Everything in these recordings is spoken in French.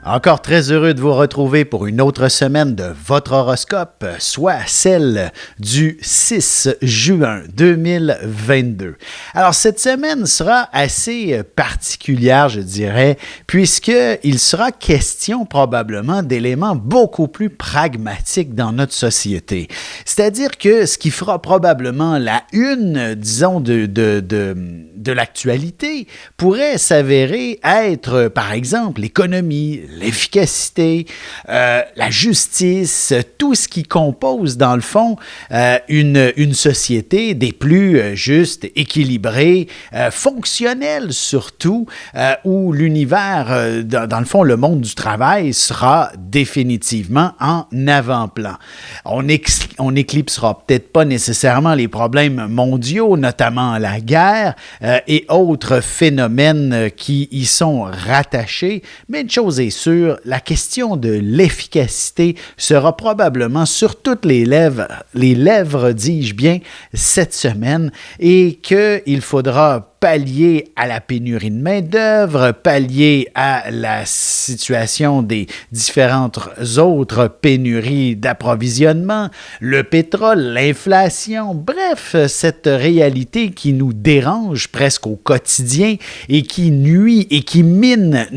Encore très heureux de vous retrouver pour une autre semaine de votre horoscope, soit celle du 6 juin 2022. Alors, cette semaine sera assez particulière, je dirais, puisqu'il sera question probablement d'éléments beaucoup plus pragmatiques dans notre société. C'est-à-dire que ce qui fera probablement la une, disons, de l'actualité pourrait s'avérer être, par exemple, l'économie, l'efficacité, la justice, tout ce qui compose, dans le fond, une société des plus justes, équilibrées, fonctionnelle surtout, où l'univers, dans le fond, le monde du travail sera définitivement en avant-plan. On n'éclipsera peut-être pas nécessairement les problèmes mondiaux, notamment la guerre et autres phénomènes qui y sont rattachés, mais une chose est sûre, la question de l'efficacité sera probablement sur toutes les lèvres, dis-je bien, cette semaine, et qu'il faudra pallier à la pénurie de main-d'œuvre, pallier à la situation des différentes autres pénuries d'approvisionnement, le pétrole, l'inflation, bref, cette réalité qui nous dérange presque au quotidien et qui nuit et qui mine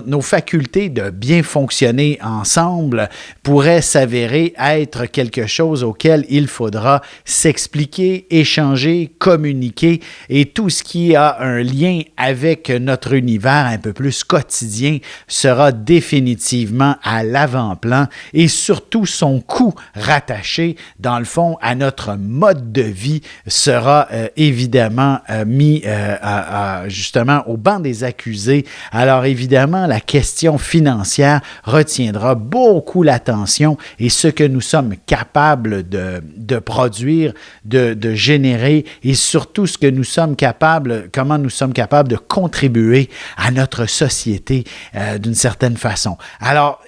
nos facultés de bien fonctionner ensemble pourrait s'avérer être quelque chose auquel il faudra s'expliquer, échanger, communiquer et tout ce qui a un lien avec notre univers un peu plus quotidien sera définitivement à l'avant-plan et surtout son coût rattaché, dans le fond, à notre mode de vie sera évidemment mis justement au banc des accusés. Alors évidemment, la question financière retiendra beaucoup l'attention et ce que nous sommes capables de produire, de générer et surtout ce que nous sommes capables, comment nous sommes capables de contribuer à notre société d'une certaine façon. Alors,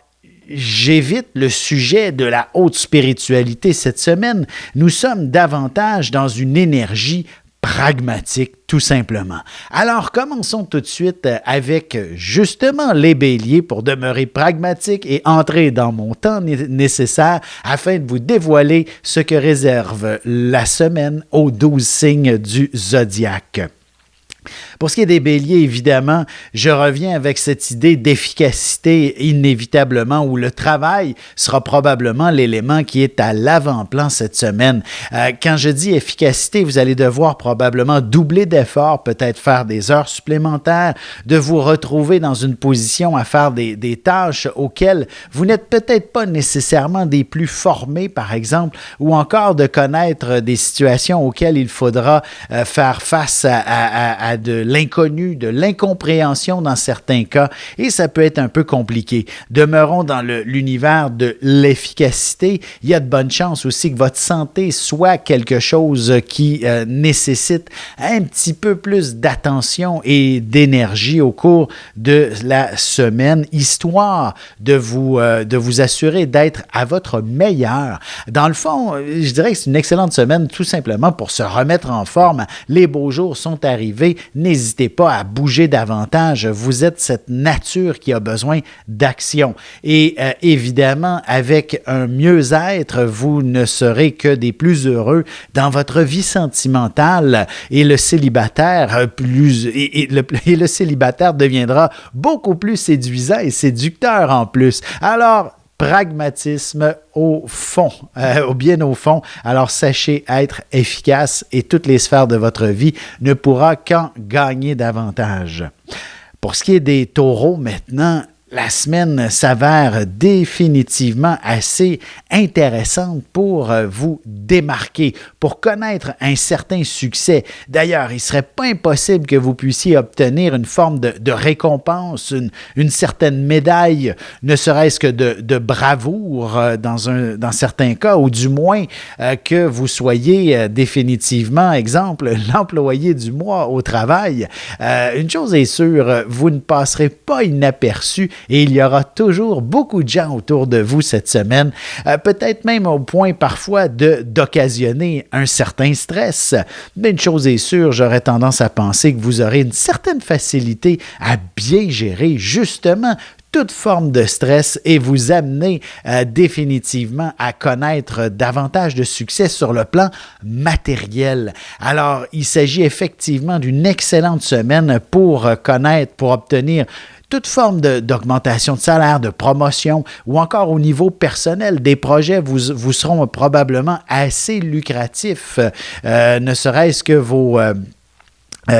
j'évite le sujet de la haute spiritualité cette semaine. Nous sommes davantage dans une énergie pragmatique, tout simplement. Alors, commençons tout de suite avec justement les béliers pour demeurer pragmatique et entrer dans mon temps nécessaire afin de vous dévoiler ce que réserve la semaine aux 12 signes du zodiaque. Pour ce qui est des béliers, évidemment, je reviens avec cette idée d'efficacité inévitablement où le travail sera probablement l'élément qui est à l'avant-plan cette semaine. Quand je dis efficacité, vous allez devoir probablement doubler d'efforts, peut-être faire des heures supplémentaires, de vous retrouver dans une position à faire des tâches auxquelles vous n'êtes peut-être pas nécessairement des plus formés, par exemple, ou encore de connaître des situations auxquelles il faudra faire face à de l'inconnu, de l'incompréhension dans certains cas, et ça peut être un peu compliqué. Demeurons dans l'univers de l'efficacité. Il y a de bonnes chances aussi que votre santé soit quelque chose qui nécessite un petit peu plus d'attention et d'énergie au cours de la semaine, histoire de vous assurer d'être à votre meilleur. Dans le fond, je dirais que c'est une excellente semaine tout simplement pour se remettre en forme. Les beaux jours sont arrivés. N'hésitez pas à bouger davantage. Vous êtes cette nature qui a besoin d'action. Et évidemment, avec un mieux-être, vous ne serez que des plus heureux dans votre vie sentimentale et le célibataire le célibataire deviendra beaucoup plus séduisant et séducteur en plus. Alors, pragmatisme au fond, bien au fond. Alors, sachez être efficace et toutes les sphères de votre vie ne pourra qu'en gagner davantage. Pour ce qui est des taureaux, maintenant, la semaine s'avère définitivement assez intéressante pour vous démarquer, pour connaître un certain succès. D'ailleurs, il ne serait pas impossible que vous puissiez obtenir une forme de récompense, une certaine médaille, ne serait-ce que de bravoure dans certains cas, ou du moins que vous soyez définitivement, exemple, l'employé du mois au travail. Une chose est sûre, vous ne passerez pas inaperçu et il y aura toujours beaucoup de gens autour de vous cette semaine, peut-être même au point parfois d'occasionner un certain stress. Mais une chose est sûre, j'aurais tendance à penser que vous aurez une certaine facilité à bien gérer justement toute forme de stress et vous amener définitivement à connaître davantage de succès sur le plan matériel. Alors, il s'agit effectivement d'une excellente semaine pour connaître, pour obtenir toute forme d'augmentation de salaire, de promotion ou encore au niveau personnel. Des projets vous seront probablement assez lucratifs, ne serait-ce que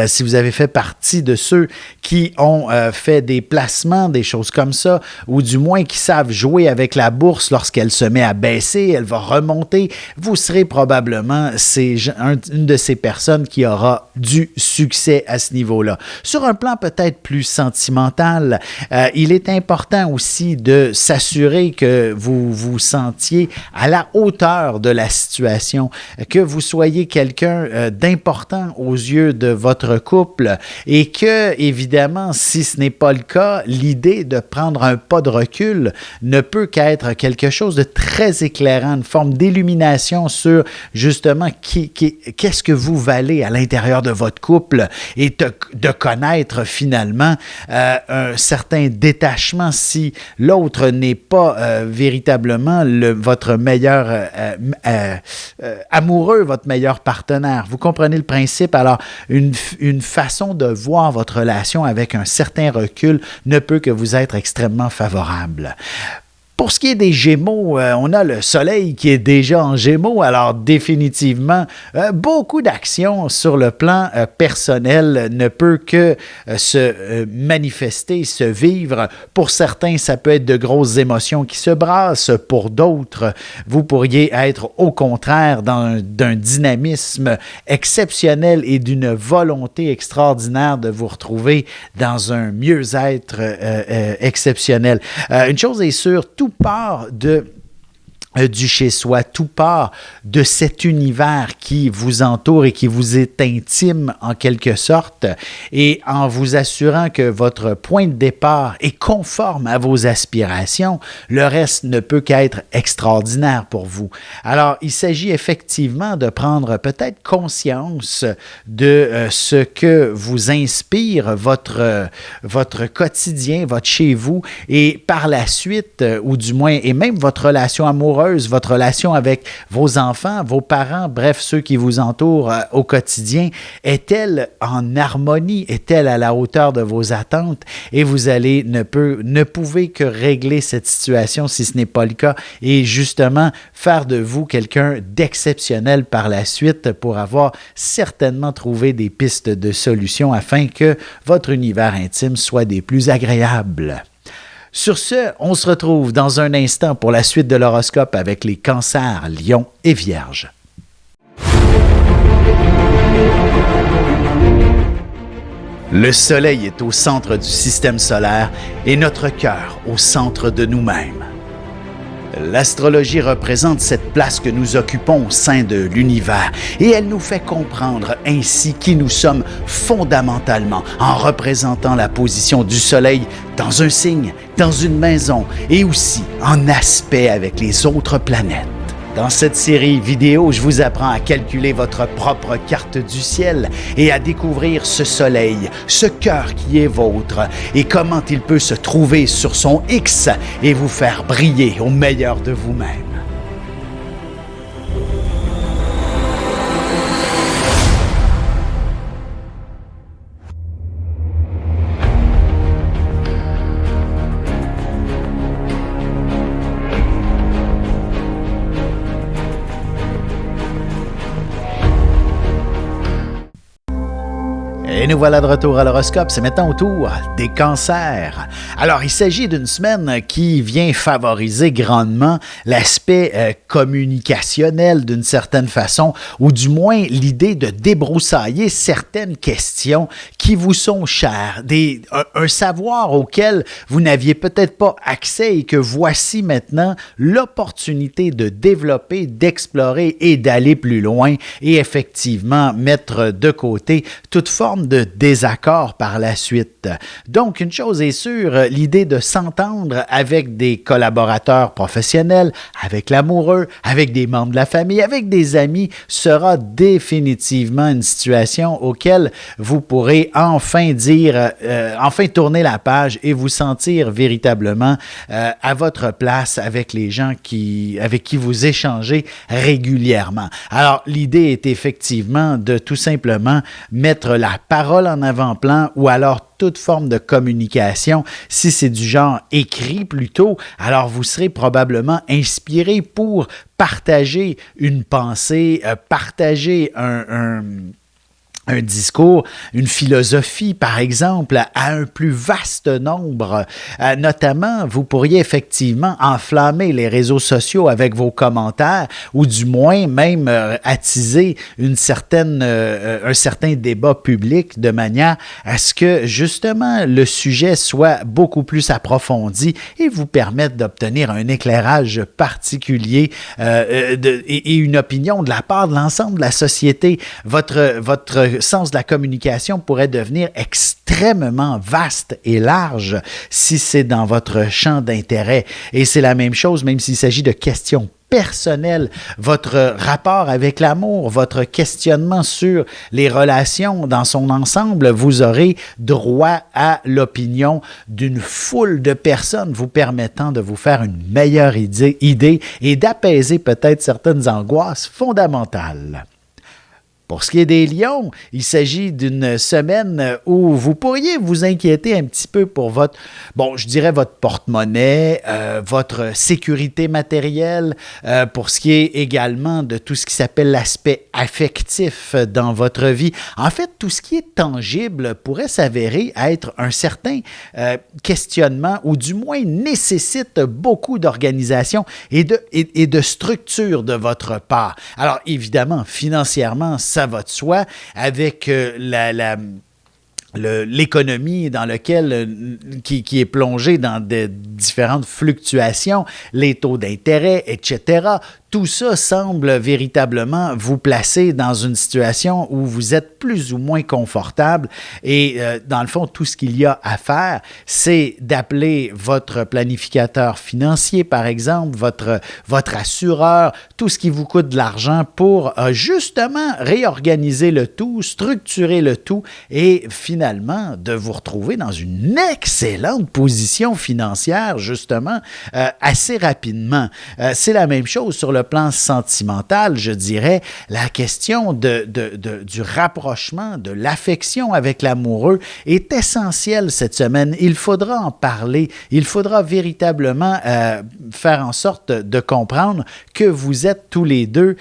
si vous avez fait partie de ceux qui ont fait des placements, des choses comme ça, ou du moins qui savent jouer avec la bourse lorsqu'elle se met à baisser, elle va remonter, vous serez probablement une de ces personnes qui aura du succès à ce niveau-là. Sur un plan peut-être plus sentimental, il est important aussi de s'assurer que vous vous sentiez à la hauteur de la situation, que vous soyez quelqu'un d'important aux yeux de votre couple et que, évidemment, si ce n'est pas le cas, l'idée de prendre un pas de recul ne peut qu'être quelque chose de très éclairant, une forme d'illumination sur justement qu'est-ce que vous valez à l'intérieur de votre couple et de connaître finalement un certain détachement si l'autre n'est pas véritablement votre meilleur amoureux, votre meilleur partenaire. Vous comprenez le principe? Alors, une façon de voir votre relation avec un certain recul ne peut que vous être extrêmement favorable. Pour ce qui est des Gémeaux, on a le Soleil qui est déjà en Gémeaux, alors définitivement, beaucoup d'actions sur le plan personnel ne peut que se manifester, se vivre. Pour certains, ça peut être de grosses émotions qui se brassent. Pour d'autres, vous pourriez être au contraire d'un dynamisme exceptionnel et d'une volonté extraordinaire de vous retrouver dans un mieux-être exceptionnel. Une chose est sûre, tout part du chez-soi, tout part de cet univers qui vous entoure et qui vous est intime en quelque sorte, et en vous assurant que votre point de départ est conforme à vos aspirations, le reste ne peut qu'être extraordinaire pour vous. Alors, il s'agit effectivement de prendre peut-être conscience de ce que vous inspire votre quotidien, votre chez-vous, et par la suite, ou du moins, et même votre relation amoureuse, votre relation avec vos enfants, vos parents, bref, ceux qui vous entourent au quotidien, est-elle en harmonie? Est-elle à la hauteur de vos attentes? Et vous ne pouvez que régler cette situation si ce n'est pas le cas et justement faire de vous quelqu'un d'exceptionnel par la suite pour avoir certainement trouvé des pistes de solutions afin que votre univers intime soit des plus agréables. Sur ce, on se retrouve dans un instant pour la suite de l'horoscope avec les Cancers, Lions et Vierges. Le Soleil est au centre du système solaire et notre cœur au centre de nous-mêmes. L'astrologie représente cette place que nous occupons au sein de l'univers et elle nous fait comprendre ainsi qui nous sommes fondamentalement en représentant la position du Soleil dans un signe, dans une maison et aussi en aspect avec les autres planètes. Dans cette série vidéo, je vous apprends à calculer votre propre carte du ciel et à découvrir ce soleil, ce cœur qui est vôtre et comment il peut se trouver sur son X et vous faire briller au meilleur de vous-même. Et nous voilà de retour à l'horoscope. C'est maintenant au tour des Cancers. Alors, il s'agit d'une semaine qui vient favoriser grandement l'aspect communicationnel d'une certaine façon, ou du moins l'idée de débroussailler certaines questions qui qui vous sont chers, un savoir auquel vous n'aviez peut-être pas accès et que voici maintenant l'opportunité de développer, d'explorer et d'aller plus loin et effectivement mettre de côté toute forme de désaccord par la suite. Donc, une chose est sûre, l'idée de s'entendre avec des collaborateurs professionnels, avec l'amoureux, avec des membres de la famille, avec des amis sera définitivement une situation auquel vous pourrez enfin tourner la page et vous sentir véritablement à votre place avec les gens avec qui vous échangez régulièrement. Alors, l'idée est effectivement de tout simplement mettre la parole en avant-plan ou alors toute forme de communication. Si c'est du genre écrit plutôt, alors vous serez probablement inspiré pour partager une pensée, partager un discours, une philosophie, par exemple, à un plus vaste nombre. Notamment, vous pourriez effectivement enflammer les réseaux sociaux avec vos commentaires ou du moins même attiser un certain débat public de manière à ce que, justement, le sujet soit beaucoup plus approfondi et vous permette d'obtenir un éclairage particulier et une opinion de la part de l'ensemble de la société. Votre sens de la communication pourrait devenir extrêmement vaste et large si c'est dans votre champ d'intérêt. Et c'est la même chose, même s'il s'agit de questions personnelles, votre rapport avec l'amour, votre questionnement sur les relations dans son ensemble, vous aurez droit à l'opinion d'une foule de personnes vous permettant de vous faire une meilleure idée et d'apaiser peut-être certaines angoisses fondamentales. Pour ce qui est des lions, il s'agit d'une semaine où vous pourriez vous inquiéter un petit peu pour votre porte-monnaie, votre sécurité matérielle, pour ce qui est également de tout ce qui s'appelle l'aspect affectif dans votre vie. En fait, tout ce qui est tangible pourrait s'avérer être un certain questionnement ou du moins nécessite beaucoup d'organisation et de structure de votre part. Alors, évidemment, financièrement, ça va de soi avec l'économie dans laquelle qui est plongée dans de différentes fluctuations, les taux d'intérêt, etc. Tout ça semble véritablement vous placer dans une situation où vous êtes plus ou moins confortable et dans le fond, tout ce qu'il y a à faire, c'est d'appeler votre planificateur financier, par exemple, votre assureur, tout ce qui vous coûte de l'argent pour justement réorganiser le tout, structurer le tout et finalement de vous retrouver dans une excellente position financière, justement, assez rapidement. C'est la même chose sur le plan sentimental, je dirais, la question du rapprochement, de l'affection avec l'amoureux est essentielle cette semaine. Il faudra en parler. Il faudra véritablement faire en sorte de comprendre que vous êtes tous les deux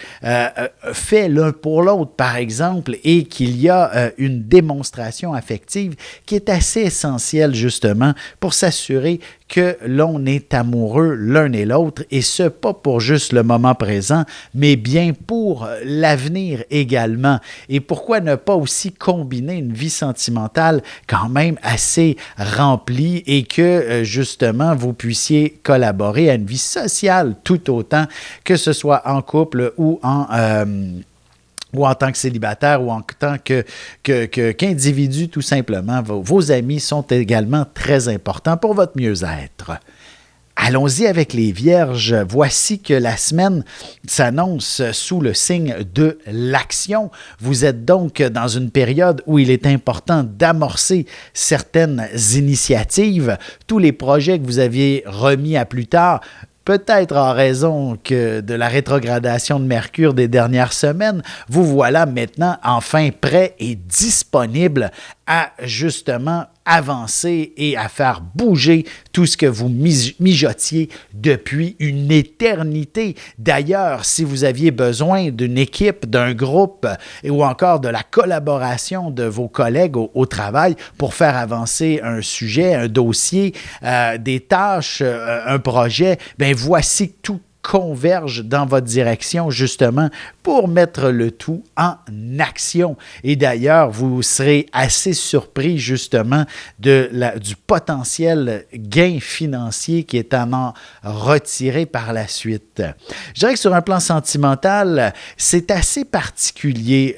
faits l'un pour l'autre, par exemple, et qu'il y a une démonstration affective qui est assez essentielle, justement, pour s'assurer que l'on est amoureux l'un et l'autre, et ce, pas pour juste le moment présent, mais bien pour l'avenir également. Et pourquoi ne pas aussi combiner une vie sentimentale quand même assez remplie et que, justement, vous puissiez collaborer à une vie sociale tout autant, que ce soit en couple ou en tant que célibataire ou en tant qu'individu, tout simplement. Vos amis sont également très importants pour votre mieux-être. Allons-y avec les Vierges. Voici que la semaine s'annonce sous le signe de l'action. Vous êtes donc dans une période où il est important d'amorcer certaines initiatives. Tous les projets que vous aviez remis à plus tard, peut-être en raison de la rétrogradation de Mercure des dernières semaines, vous voilà maintenant enfin prêt et disponible à justement avancer et à faire bouger tout ce que vous mijotiez depuis une éternité. D'ailleurs, si vous aviez besoin d'une équipe, d'un groupe ou encore de la collaboration de vos collègues au travail pour faire avancer un sujet, un dossier, des tâches, un projet, bien voici tout convergent dans votre direction justement pour mettre le tout en action. Et d'ailleurs, vous serez assez surpris justement du potentiel gain financier qui est à en retirer par la suite. Je dirais que sur un plan sentimental, c'est assez particulier.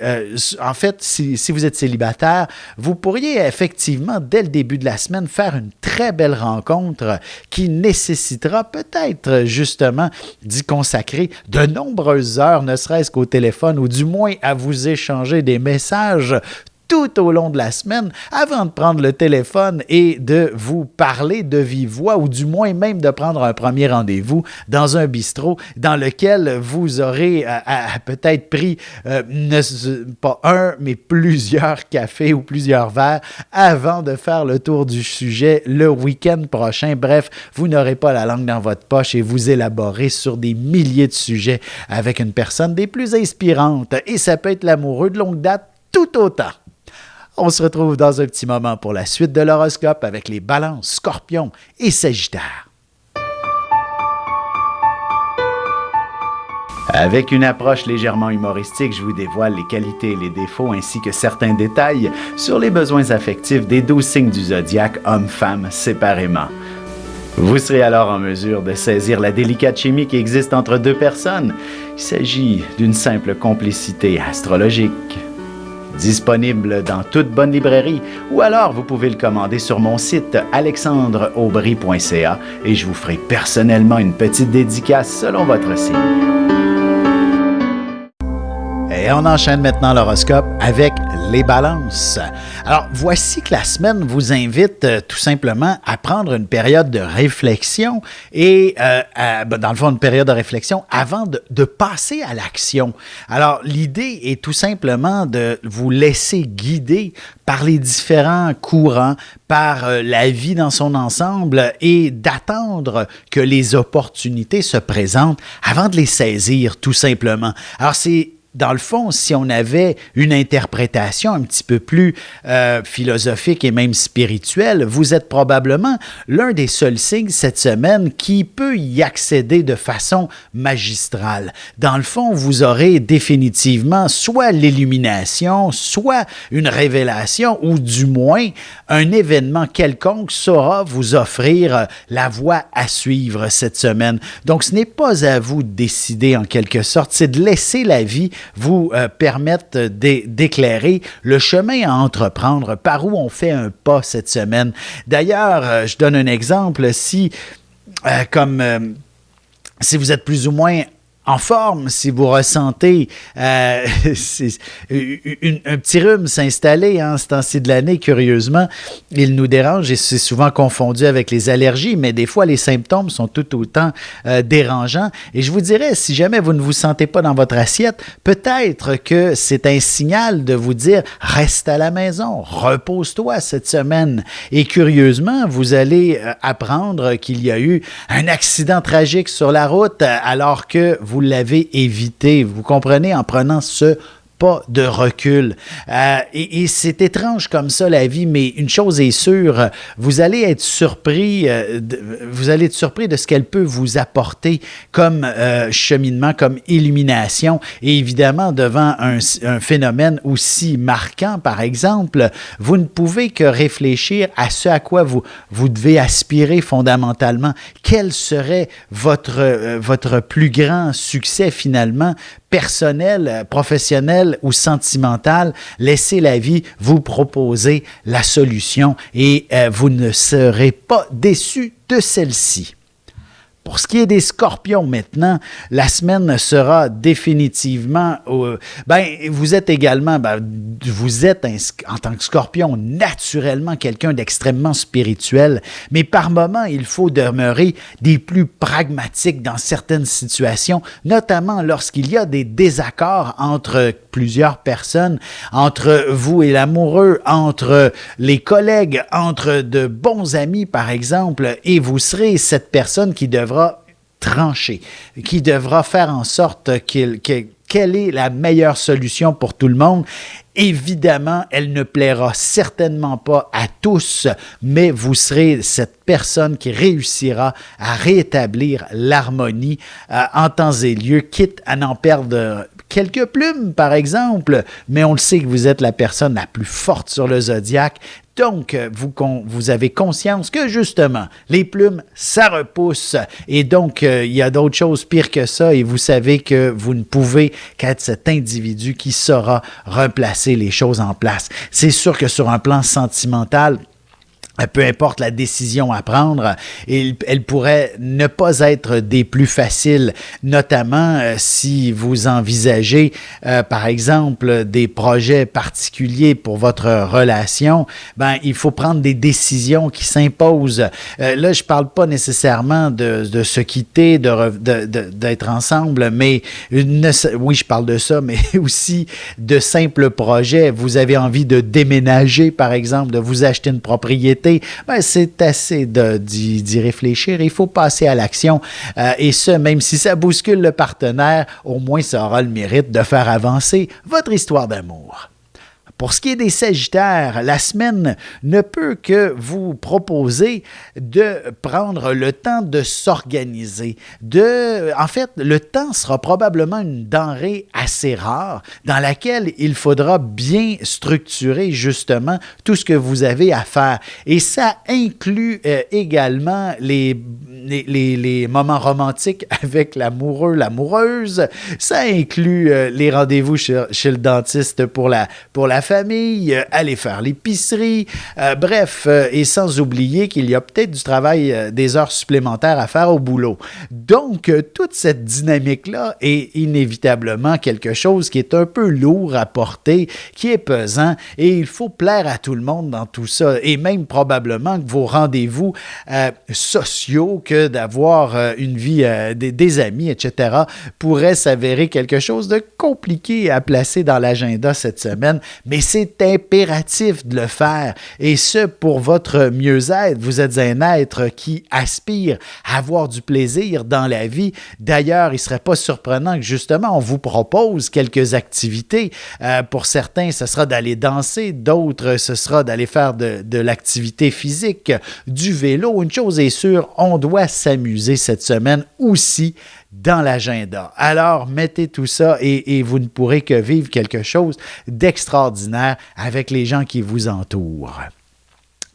En fait, si vous êtes célibataire, vous pourriez effectivement, dès le début de la semaine, faire une très belle rencontre qui nécessitera peut-être justement d'y consacrer de nombreuses heures, ne serait-ce qu'au téléphone, ou du moins à vous échanger des messages tout au long de la semaine avant de prendre le téléphone et de vous parler de vive voix, ou du moins même de prendre un premier rendez-vous dans un bistrot dans lequel vous aurez peut-être pris pas un, mais plusieurs cafés ou plusieurs verres avant de faire le tour du sujet le week-end prochain. Bref, vous n'aurez pas la langue dans votre poche et vous élaborez sur des milliers de sujets avec une personne des plus inspirantes. Et ça peut être l'amoureux de longue date tout autant. On se retrouve dans un petit moment pour la suite de l'horoscope avec les balances, scorpions et sagittaires. Avec une approche légèrement humoristique, je vous dévoile les qualités et les défauts ainsi que certains détails sur les besoins affectifs des 12 signes du zodiaque, hommes-femmes séparément. Vous serez alors en mesure de saisir la délicate chimie qui existe entre deux personnes. Il s'agit d'une simple complicité astrologique. Disponible dans toute bonne librairie, ou alors vous pouvez le commander sur mon site alexandreaubry.ca et je vous ferai personnellement une petite dédicace selon votre signe. Et on enchaîne maintenant l'horoscope avec les balances. Alors, voici que la semaine vous invite tout simplement à prendre une période de réflexion et, dans le fond, une période de réflexion avant de passer à l'action. Alors, l'idée est tout simplement de vous laisser guider par les différents courants, par la vie dans son ensemble et d'attendre que les opportunités se présentent avant de les saisir, tout simplement. Alors, dans le fond, si on avait une interprétation un petit peu plus philosophique et même spirituelle, vous êtes probablement l'un des seuls signes cette semaine qui peut y accéder de façon magistrale. Dans le fond, vous aurez définitivement soit l'illumination, soit une révélation, ou du moins un événement quelconque saura vous offrir la voie à suivre cette semaine. Donc, ce n'est pas à vous de décider en quelque sorte, c'est de laisser la vie vous permettre d'éclairer le chemin à entreprendre, par où on fait un pas cette semaine. D'ailleurs, je donne un exemple, si vous êtes plus ou moins en forme, si vous ressentez un petit rhume s'installer ce temps-ci de l'année, curieusement, il nous dérange et c'est souvent confondu avec les allergies, mais des fois, les symptômes sont tout autant dérangeants. Et je vous dirais, si jamais vous ne vous sentez pas dans votre assiette, peut-être que c'est un signal de vous dire « Reste à la maison, repose-toi cette semaine ». Et curieusement, vous allez apprendre qu'il y a eu un accident tragique sur la route alors que vous l'avez évité, vous comprenez, en prenant ce pas de recul. Et c'est étrange comme ça, la vie, mais une chose est sûre, vous allez être surpris de ce qu'elle peut vous apporter comme cheminement, comme illumination. Et évidemment, devant un phénomène aussi marquant, par exemple, vous ne pouvez que réfléchir à ce à quoi vous devez aspirer fondamentalement. Quel serait votre plus grand succès finalement, personnel, professionnel ou sentimental? Laissez la vie vous proposer la solution et vous ne serez pas déçus de celle-ci. Pour ce qui est des scorpions maintenant, la semaine sera définitivement... vous êtes également, en tant que scorpion, naturellement quelqu'un d'extrêmement spirituel, mais par moments, il faut demeurer des plus pragmatiques dans certaines situations, notamment lorsqu'il y a des désaccords entre plusieurs personnes, entre vous et l'amoureux, entre les collègues, entre de bons amis, par exemple, et vous serez cette personne qui devra trancher, qui devra faire en sorte quelle est la meilleure solution pour tout le monde. Évidemment, elle ne plaira certainement pas à tous, mais vous serez cette personne qui réussira à rétablir l'harmonie en temps et lieu, quitte à n'en perdre quelques plumes, par exemple, mais on le sait que vous êtes la personne la plus forte sur le zodiaque. Donc, vous avez conscience que, justement, les plumes, ça repousse. Et donc, il y a d'autres choses pires que ça et vous savez que vous ne pouvez qu'être cet individu qui saura replacer les choses en place. C'est sûr que sur un plan sentimental, peu importe la décision à prendre, elle pourrait ne pas être des plus faciles, notamment si vous envisagez, par exemple, des projets particuliers pour votre relation, il faut prendre des décisions qui s'imposent. Là, je ne parle pas nécessairement de se quitter, d'être ensemble, mais oui, je parle de ça, mais aussi de simples projets. Vous avez envie de déménager, par exemple, de vous acheter une propriété. C'est assez d'y réfléchir. Il faut passer à l'action. Et ce, même si ça bouscule le partenaire, au moins ça aura le mérite de faire avancer votre histoire d'amour. Pour ce qui est des Sagittaires, la semaine ne peut que vous proposer de prendre le temps de s'organiser. En fait, le temps sera probablement une denrée assez rare dans laquelle il faudra bien structurer justement tout ce que vous avez à faire. Et ça inclut également les moments romantiques avec l'amoureux, l'amoureuse. Ça inclut les rendez-vous chez le dentiste pour la famille, aller faire l'épicerie, bref, et sans oublier qu'il y a peut-être du travail, des heures supplémentaires à faire au boulot. Donc, toute cette dynamique-là est inévitablement quelque chose qui est un peu lourd à porter, qui est pesant, et il faut plaire à tout le monde dans tout ça, et même probablement que vos rendez-vous sociaux, que d'avoir une vie, des amis, etc., pourraient s'avérer quelque chose de compliqué à placer dans l'agenda cette semaine, mais c'est impératif de le faire. Et ce, pour votre mieux-être. Vous êtes un être qui aspire à avoir du plaisir dans la vie. D'ailleurs, il ne serait pas surprenant que justement, on vous propose quelques activités. Pour certains, ce sera d'aller danser. D'autres, ce sera d'aller faire de l'activité physique, du vélo. Une chose est sûre, on doit s'amuser cette semaine aussi dans l'agenda. Alors, mettez tout ça et vous ne pourrez que vivre quelque chose d'extraordinaire avec les gens qui vous entourent.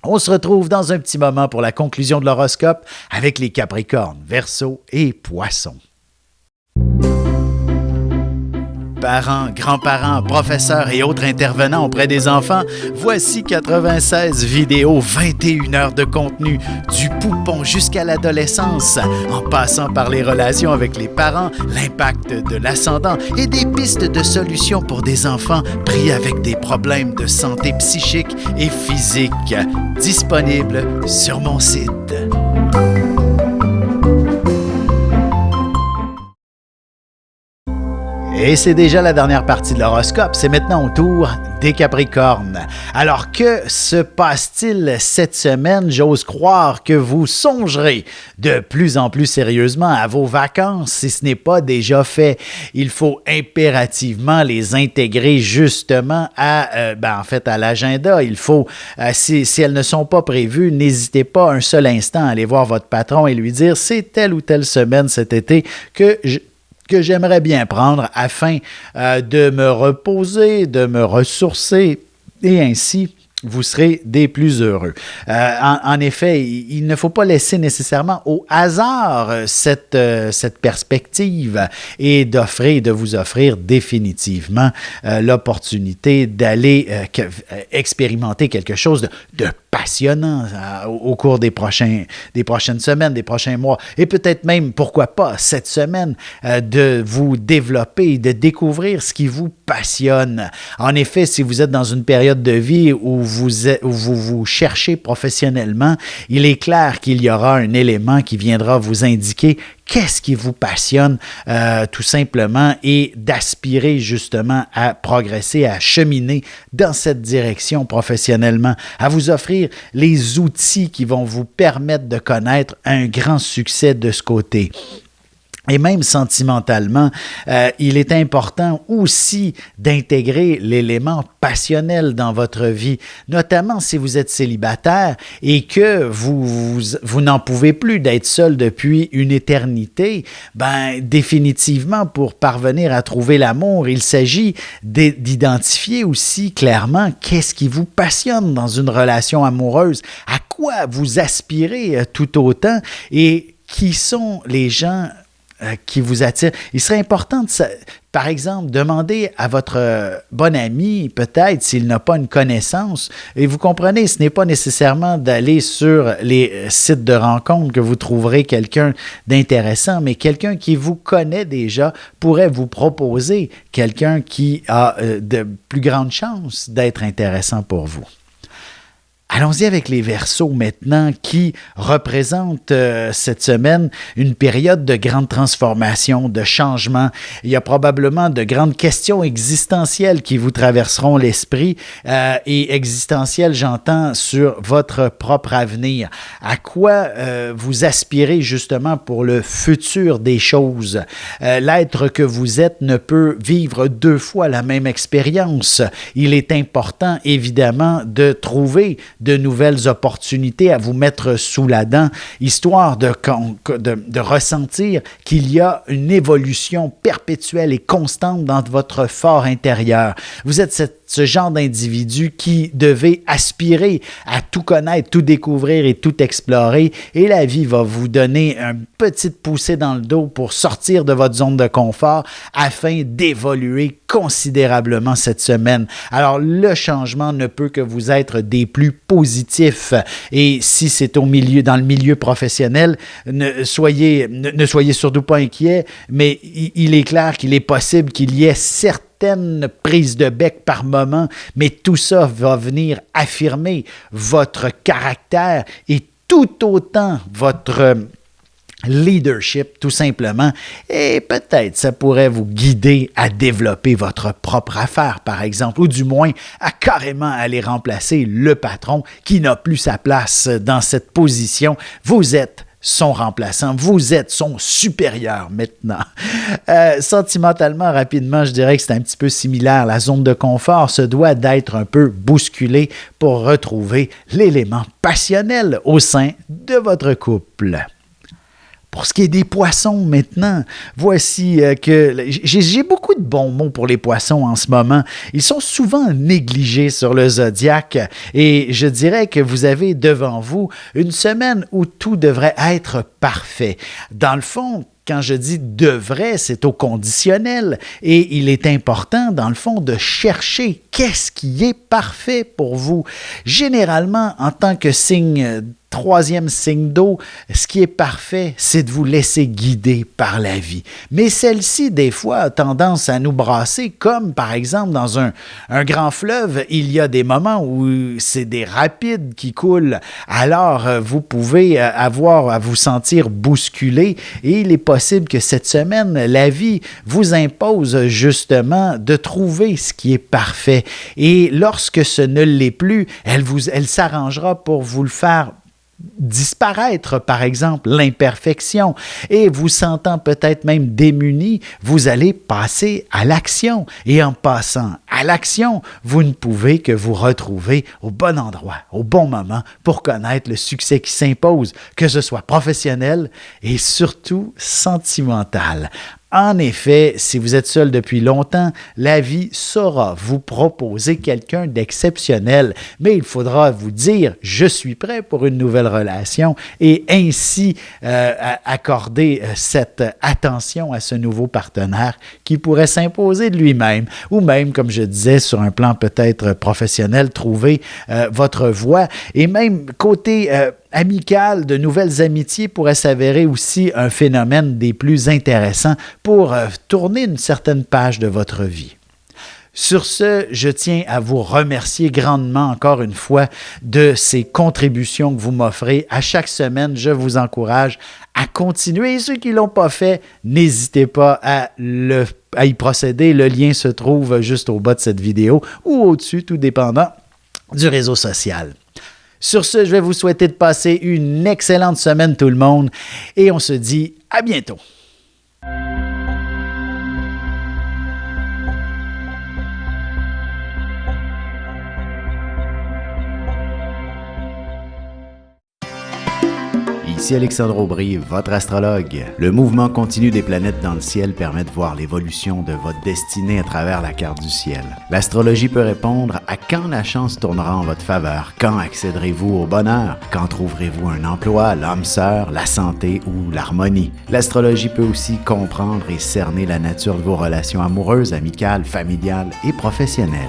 On se retrouve dans un petit moment pour la conclusion de l'horoscope avec les Capricornes, Verseaux et Poissons. Parents, grands-parents, professeurs et autres intervenants auprès des enfants, voici 96 vidéos, 21 heures de contenu, du poupon jusqu'à l'adolescence, en passant par les relations avec les parents, l'impact de l'ascendant et des pistes de solutions pour des enfants pris avec des problèmes de santé psychique et physique. Disponible sur mon site. Et c'est déjà la dernière partie de l'horoscope. C'est maintenant au tour des Capricornes. Alors, que se passe-t-il cette semaine? J'ose croire que vous songerez de plus en plus sérieusement à vos vacances si ce n'est pas déjà fait. Il faut impérativement les intégrer justement à l'agenda. Il faut, si elles ne sont pas prévues, n'hésitez pas un seul instant à aller voir votre patron et lui dire c'est telle ou telle semaine cet été que j'aimerais bien prendre afin de me reposer, de me ressourcer et ainsi vous serez des plus heureux. En effet, il ne faut pas laisser nécessairement au hasard cette perspective et de vous offrir définitivement l'opportunité d'aller expérimenter quelque chose de passionnant au cours des prochaines semaines, des prochains mois, et peut-être même, pourquoi pas, cette semaine, de vous développer, de découvrir ce qui vous passionne. En effet, si vous êtes dans une période de vie où vous cherchez professionnellement, il est clair qu'il y aura un élément qui viendra vous indiquer qu'est-ce qui vous passionne tout simplement et d'aspirer justement à progresser, à cheminer dans cette direction professionnellement, à vous offrir les outils qui vont vous permettre de connaître un grand succès de ce côté. Et même sentimentalement, il est important aussi d'intégrer l'élément passionnel dans votre vie, notamment si vous êtes célibataire et que vous n'en pouvez plus d'être seul depuis une éternité. Ben, définitivement, pour parvenir à trouver l'amour, il s'agit d'identifier aussi clairement qu'est-ce qui vous passionne dans une relation amoureuse, à quoi vous aspirez tout autant et qui sont les gens qui vous attire. Il serait important, par exemple, demander à votre bon ami, peut-être, s'il n'a pas une connaissance, et vous comprenez, ce n'est pas nécessairement d'aller sur les sites de rencontres que vous trouverez quelqu'un d'intéressant, mais quelqu'un qui vous connaît déjà pourrait vous proposer quelqu'un qui a de plus grandes chances d'être intéressant pour vous. Allons-y avec les Verseaux maintenant qui représentent cette semaine une période de grande transformation, de changement. Il y a probablement de grandes questions existentielles qui vous traverseront l'esprit et existentielles, j'entends, sur votre propre avenir. À quoi vous aspirez justement pour le futur des choses? L'être que vous êtes ne peut vivre deux fois la même expérience. Il est important, évidemment, de trouver de nouvelles opportunités à vous mettre sous la dent, histoire de ressentir qu'il y a une évolution perpétuelle et constante dans votre fort intérieur. Vous êtes ce genre d'individu qui devait aspirer à tout connaître, tout découvrir et tout explorer, et la vie va vous donner une petite poussée dans le dos pour sortir de votre zone de confort afin d'évoluer considérablement cette semaine. Alors, le changement ne peut que vous être des plus positifs, et si c'est dans le milieu professionnel, ne soyez surtout pas inquiets, mais il est clair qu'il est possible qu'il y ait certaines prises de bec par moment, mais tout ça va venir affirmer votre caractère et tout autant votre leadership, tout simplement, et peut-être ça pourrait vous guider à développer votre propre affaire, par exemple, ou du moins à carrément aller remplacer le patron qui n'a plus sa place dans cette position. Vous êtes son remplaçant, vous êtes son supérieur maintenant. Sentimentalement, rapidement, je dirais que c'est un petit peu similaire. La zone de confort se doit d'être un peu bousculée pour retrouver l'élément passionnel au sein de votre couple. Pour ce qui est des poissons maintenant, voici que j'ai beaucoup de bons mots pour les poissons en ce moment. Ils sont souvent négligés sur le zodiaque et je dirais que vous avez devant vous une semaine où tout devrait être parfait. Dans le fond, quand je dis devrait, c'est au conditionnel et il est important, dans le fond, de chercher qu'est-ce qui est parfait pour vous. Généralement, en tant que troisième signe d'eau, ce qui est parfait, c'est de vous laisser guider par la vie. Mais celle-ci, des fois, a tendance à nous brasser, comme par exemple dans un grand fleuve, il y a des moments où c'est des rapides qui coulent. Alors, vous pouvez avoir à vous sentir bousculé et il est possible que cette semaine, la vie vous impose justement de trouver ce qui est parfait. Et lorsque ce ne l'est plus, elle s'arrangera pour vous le faire disparaître, par exemple, l'imperfection, et vous sentant peut-être même démuni, vous allez passer à l'action. Et en passant à l'action, vous ne pouvez que vous retrouver au bon endroit, au bon moment, pour connaître le succès qui s'impose, que ce soit professionnel et surtout sentimental. En effet, si vous êtes seul depuis longtemps, la vie saura vous proposer quelqu'un d'exceptionnel, mais il faudra vous dire « je suis prêt pour une nouvelle relation » et ainsi accorder cette attention à ce nouveau partenaire qui pourrait s'imposer de lui-même ou même, comme je disais, sur un plan peut-être professionnel, trouver votre voie et même côté amical, de nouvelles amitiés pourraient s'avérer aussi un phénomène des plus intéressants pour tourner une certaine page de votre vie. Sur ce, je tiens à vous remercier grandement encore une fois de ces contributions que vous m'offrez. À chaque semaine, je vous encourage à continuer. Et ceux qui ne l'ont pas fait, n'hésitez pas à y procéder. Le lien se trouve juste au bas de cette vidéo ou au-dessus, tout dépendant du réseau social. Sur ce, je vais vous souhaiter de passer une excellente semaine tout le monde et on se dit à bientôt. Ici Alexandre Aubry, votre astrologue. Le mouvement continu des planètes dans le ciel permet de voir l'évolution de votre destinée à travers la carte du ciel. L'astrologie peut répondre à quand la chance tournera en votre faveur, quand accéderez-vous au bonheur, quand trouverez-vous un emploi, l'âme sœur, la santé ou l'harmonie. L'astrologie peut aussi comprendre et cerner la nature de vos relations amoureuses, amicales, familiales et professionnelles.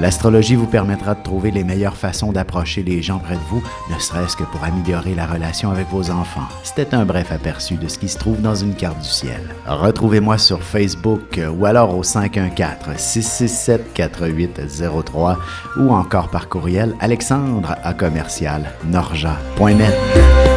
L'astrologie vous permettra de trouver les meilleures façons d'approcher les gens près de vous, ne serait-ce que pour améliorer la relation avec vos enfants. C'était un bref aperçu de ce qui se trouve dans une carte du ciel. Retrouvez-moi sur Facebook ou alors au 514-667-4803 ou encore par courriel alexandre@norja.net.